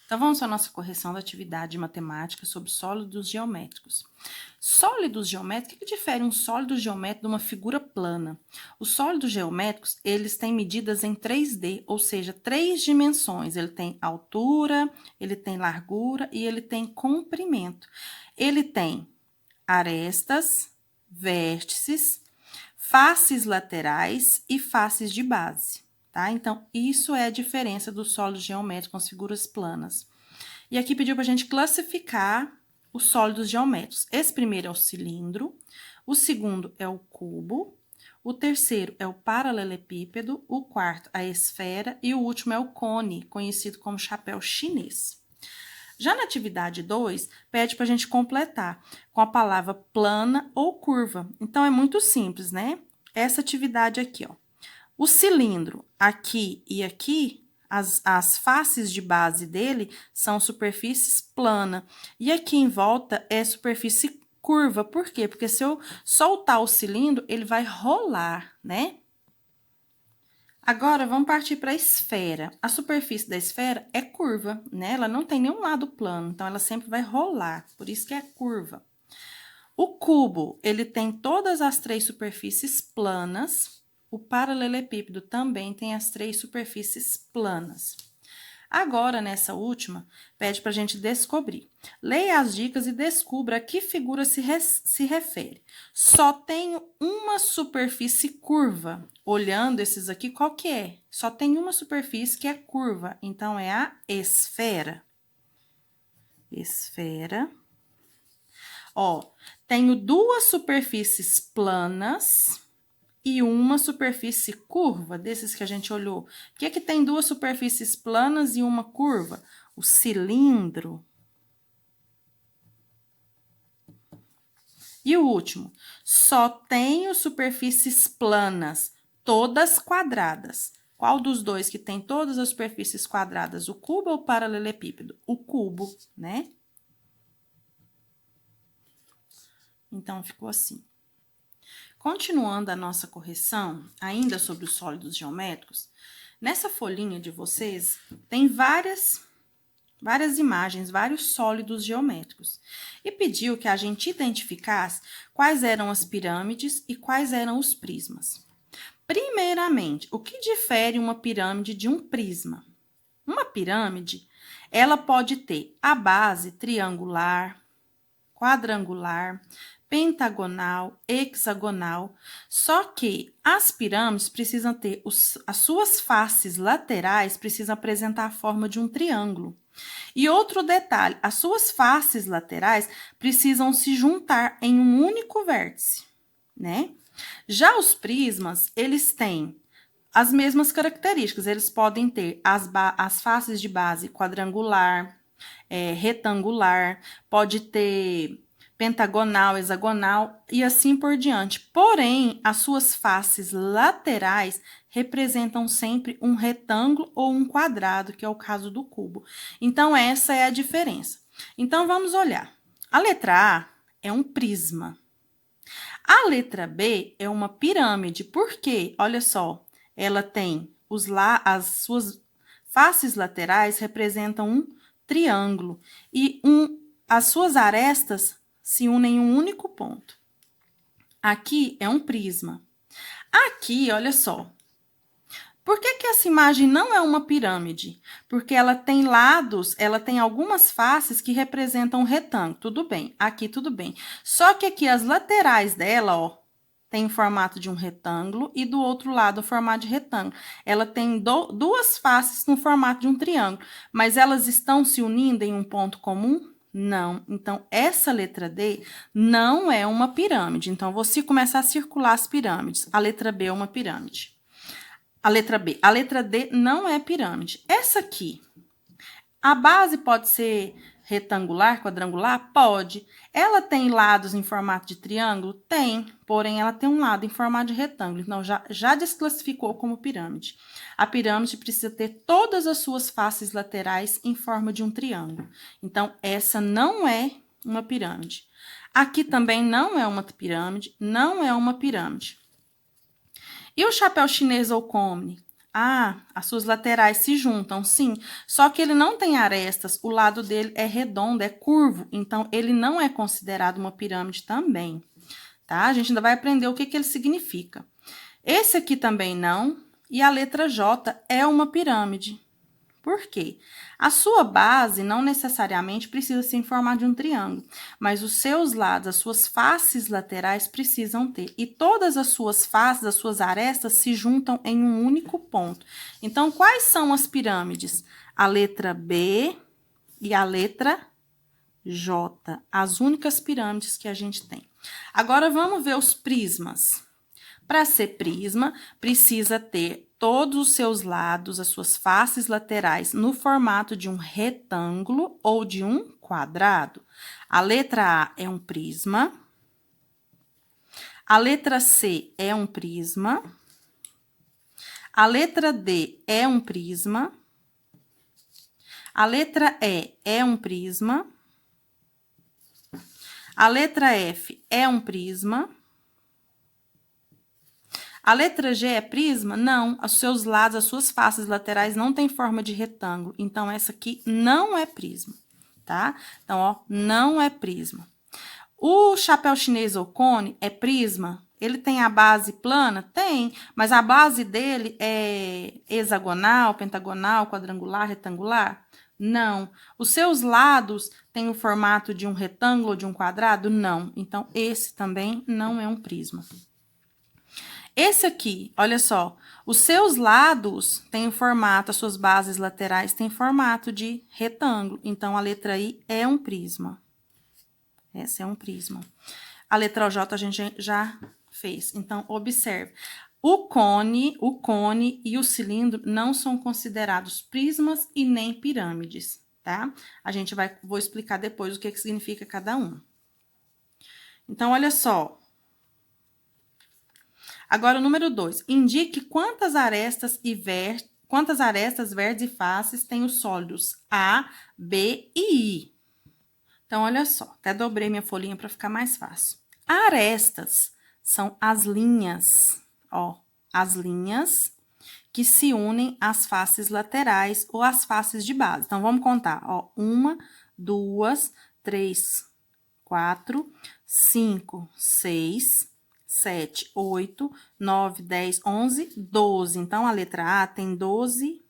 Então, vamos à nossa correção da atividade matemática sobre sólidos geométricos. Sólidos geométricos, o que difere um sólido geométrico de uma figura plana? Os sólidos geométricos, eles têm medidas em 3D, ou seja, 3 dimensões. Ele tem altura, ele tem largura e ele tem comprimento. Ele tem arestas, vértices, faces laterais e faces de base. Tá? Então, isso é a diferença do sólido geométrico com as figuras planas. E aqui pediu para a gente classificar os sólidos geométricos. Esse primeiro é o cilindro, o segundo é o cubo, o terceiro é o paralelepípedo, o quarto a esfera e o último é o cone, conhecido como chapéu chinês. Já na atividade 2, pede para a gente completar com a palavra plana ou curva. Então, é muito simples, né? Essa atividade aqui, ó. O cilindro, aqui e aqui, as faces de base dele são superfícies plana. E aqui em volta é superfície curva. Por quê? Porque se eu soltar o cilindro, ele vai rolar, né? Agora, vamos partir para a esfera. A superfície da esfera é curva, né? Ela não tem nenhum lado plano, então ela sempre vai rolar, por isso que é curva. O cubo, ele tem todas as 3 superfícies planas. O paralelepípedo também tem as 3 superfícies planas. Agora, nessa última, pede para a gente descobrir. Leia as dicas e descubra a que figura se refere. Só tenho uma superfície curva. Olhando esses aqui, qual que é? Só tem uma superfície que é curva, então é a esfera. Esfera. Ó, tenho 2 superfícies planas e uma superfície curva, desses que a gente olhou. O que é que tem 2 superfícies planas e uma curva? O cilindro. E o último, só tenho superfícies planas, todas quadradas. Qual dos dois que tem todas as superfícies quadradas? O cubo ou o paralelepípedo? O cubo, né? Então, ficou assim. Continuando a nossa correção, ainda sobre os sólidos geométricos, nessa folhinha de vocês tem várias imagens, vários sólidos geométricos. E pediu que a gente identificasse quais eram as pirâmides e quais eram os prismas. Primeiramente, o que difere uma pirâmide de um prisma? Uma pirâmide, ela pode ter a base triangular, quadrangular, pentagonal, hexagonal, só que as pirâmides precisam ter as suas faces laterais precisam apresentar a forma de um triângulo. E outro detalhe, as suas faces laterais precisam se juntar em um único vértice, né? Já os prismas, eles têm as mesmas características, eles podem ter as faces de base quadrangular, retangular, pode ter pentagonal, hexagonal e assim por diante. Porém, as suas faces laterais representam sempre um retângulo ou um quadrado, que é o caso do cubo. Então, essa é a diferença. Então, vamos olhar. A letra A é um prisma. A letra B é uma pirâmide. Por quê? Olha só, ela tem as suas faces laterais representam um triângulo e as suas arestas se unem em um único ponto. Aqui é um prisma. Aqui, olha só. Por que essa imagem não é uma pirâmide? Porque ela tem lados, ela tem algumas faces que representam um retângulo. Tudo bem, aqui tudo bem. Só que aqui as laterais dela, ó, tem o formato de um retângulo e do outro lado o formato de retângulo. Ela tem duas faces no formato de um triângulo, mas elas estão se unindo em um ponto comum? Não. Então, essa letra D não é uma pirâmide. Então, você começar a circular as pirâmides. A letra B é uma pirâmide. A letra B. A letra D não é pirâmide. Essa aqui, a base pode ser retangular, quadrangular? Pode. Ela tem lados em formato de triângulo? Tem. Porém, ela tem um lado em formato de retângulo. Então, já desclassificou como pirâmide. A pirâmide precisa ter todas as suas faces laterais em forma de um triângulo. Então, essa não é uma pirâmide. Aqui também não é uma pirâmide, não é uma pirâmide. E o chapéu chinês ou cone? Ah, as suas laterais se juntam, sim. Só que ele não tem arestas, o lado dele é redondo, é curvo. Então, ele não é considerado uma pirâmide também, tá? A gente ainda vai aprender o que ele significa. Esse aqui também não. E a letra J é uma pirâmide. Por quê? A sua base não necessariamente precisa ser em forma de um triângulo, mas os seus lados, as suas faces laterais precisam ter. E todas as suas faces, as suas arestas se juntam em um único ponto. Então, quais são as pirâmides? A letra B e a letra J, as únicas pirâmides que a gente tem. Agora, vamos ver os prismas. Para ser prisma, precisa ter todos os seus lados, as suas faces laterais, no formato de um retângulo ou de um quadrado. A letra A é um prisma. A letra C é um prisma. A letra D é um prisma. A letra E é um prisma. A letra F é um prisma. A letra G é prisma? Não, os seus lados, as suas faces laterais não têm forma de retângulo. Então, essa aqui não é prisma, tá? Então, ó, não é prisma. O chapéu chinês ou cone é prisma? Ele tem a base plana? Tem, mas a base dele é hexagonal, pentagonal, quadrangular, retangular? Não. Os seus lados têm o formato de um retângulo ou de um quadrado? Não. Então, esse também não é um prisma. Esse aqui, olha só, os seus lados têm o formato, as suas bases laterais têm formato de retângulo. Então, a letra I é um prisma. Essa é um prisma. A letra J a gente já fez. Então, observe. O cone e o cilindro não são considerados prismas e nem pirâmides, tá? Vou explicar depois o que significa cada um. Então, olha só. Agora, o número 2. Indique quantas arestas, verdes e faces tem os sólidos A, B e I. Então, olha só. Até dobrei minha folhinha para ficar mais fácil. Arestas são as linhas, ó. As linhas que se unem às faces laterais ou às faces de base. Então, vamos contar, ó. 1, 2, 3, 4, 5, 6... 7, 8, 9, 10, 11, 12. Então, a letra A tem 12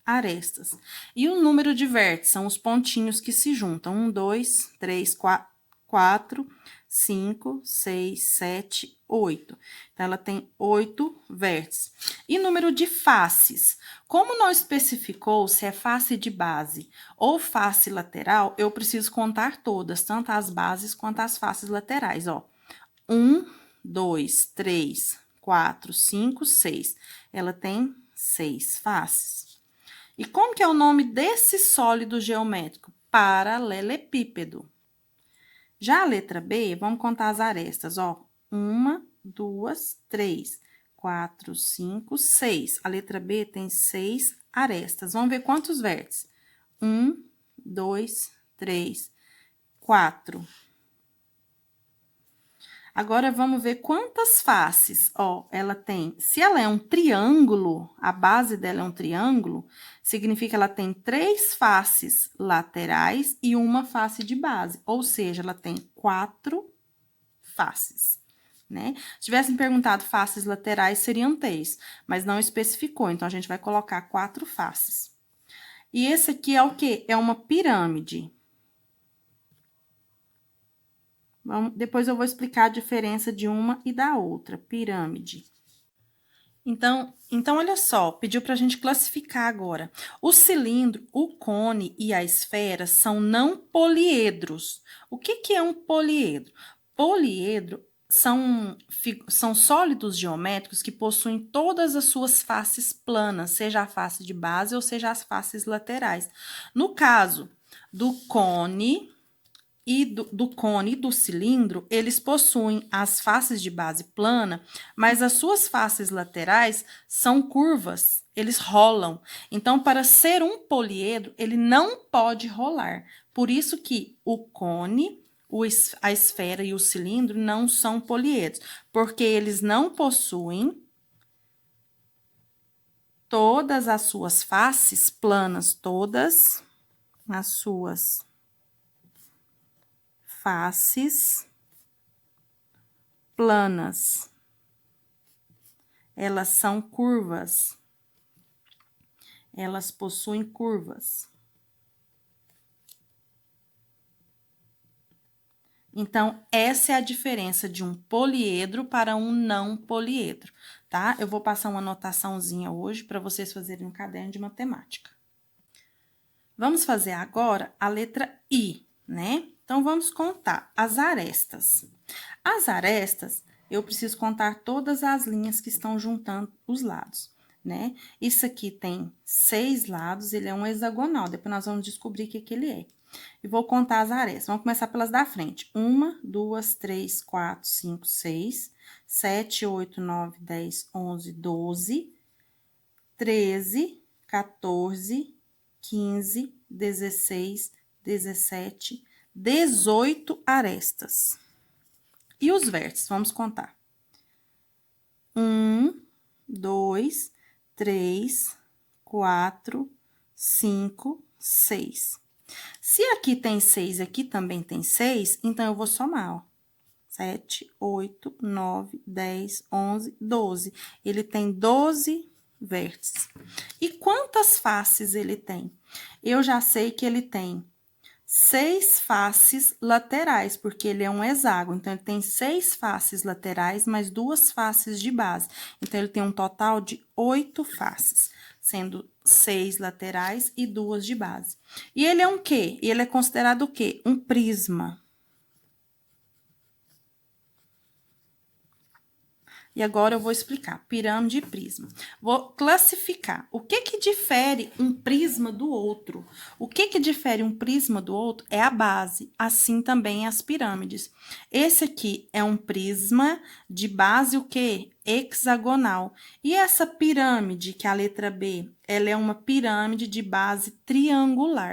arestas. E o número de vértices são os pontinhos que se juntam. 1, 2, 3, 4, 5, 6, 7, 8. Então, ela tem 8 vértices. E número de faces. Como não especificou se é face de base ou face lateral, eu preciso contar todas, tanto as bases quanto as faces laterais, ó. 1, 2, 3, 4, 5, 6. Ela tem 6 faces. E como que é o nome desse sólido geométrico? Paralelepípedo. Já a letra B, vamos contar as arestas, ó. 1, 2, 3, 4, 5, 6. A letra B tem 6 arestas. Vamos ver quantos vértices. 1, 2, 3, 4. Agora, vamos ver quantas faces, ó, ela tem. Se ela é um triângulo, a base dela é um triângulo, significa que ela tem 3 faces laterais e uma face de base. Ou seja, ela tem 4 faces, né? Se tivessem perguntado faces laterais, seriam 3, mas não especificou. Então, a gente vai colocar 4 faces. E esse aqui é o quê? É uma pirâmide. Depois eu vou explicar a diferença de uma e da outra, pirâmide. Então olha só, pediu para a gente classificar agora. O cilindro, o cone e a esfera são não poliedros. O que é um poliedro? Poliedro são sólidos geométricos que possuem todas as suas faces planas, seja a face de base ou seja as faces laterais. No caso do cone e do cilindro, eles possuem as faces de base plana, mas as suas faces laterais são curvas, eles rolam. Então, para ser um poliedro, ele não pode rolar. Por isso que o cone, a esfera e o cilindro não são poliedros, porque eles não possuem todas as suas faces planas, todas as suas faces planas. Elas são curvas. Elas possuem curvas. Então, essa é a diferença de um poliedro para um não poliedro, tá? Eu vou passar uma anotaçãozinha hoje para vocês fazerem um caderno de matemática. Vamos fazer agora a letra I, né? Então, vamos contar as arestas. As arestas, eu preciso contar todas as linhas que estão juntando os lados, né? Isso aqui tem 6 lados, ele é um hexagonal, depois nós vamos descobrir o que ele é. E vou contar as arestas. Vamos começar pelas da frente. 1, 2, 3, 4, 5, 6, 7, 8, 9, 10, 11, 12, 13, 14, 15, 16, 17, 18 arestas. E os vértices? Vamos contar. 1, 2, 3, 4, 5, 6. Se aqui tem 6 e aqui também tem 6, então eu vou somar, ó. 7, 8, 9, 10, 11, 12. Ele tem 12 vértices. E quantas faces ele tem? Eu já sei que ele tem 6 faces laterais, porque ele é um hexágono. Então, ele tem 6 faces laterais, mais 2 faces de base. Então, ele tem um total de 8 faces, sendo 6 laterais e 2 de base. E ele é um quê? Ele é considerado o quê? Um prisma. E agora eu vou explicar, pirâmide e prisma. Vou classificar. O que que difere um prisma do outro? O que que difere um prisma do outro é a base, assim também as pirâmides. Esse aqui é um prisma de base o quê? Hexagonal. E essa pirâmide, que é a letra B, ela é uma pirâmide de base triangular.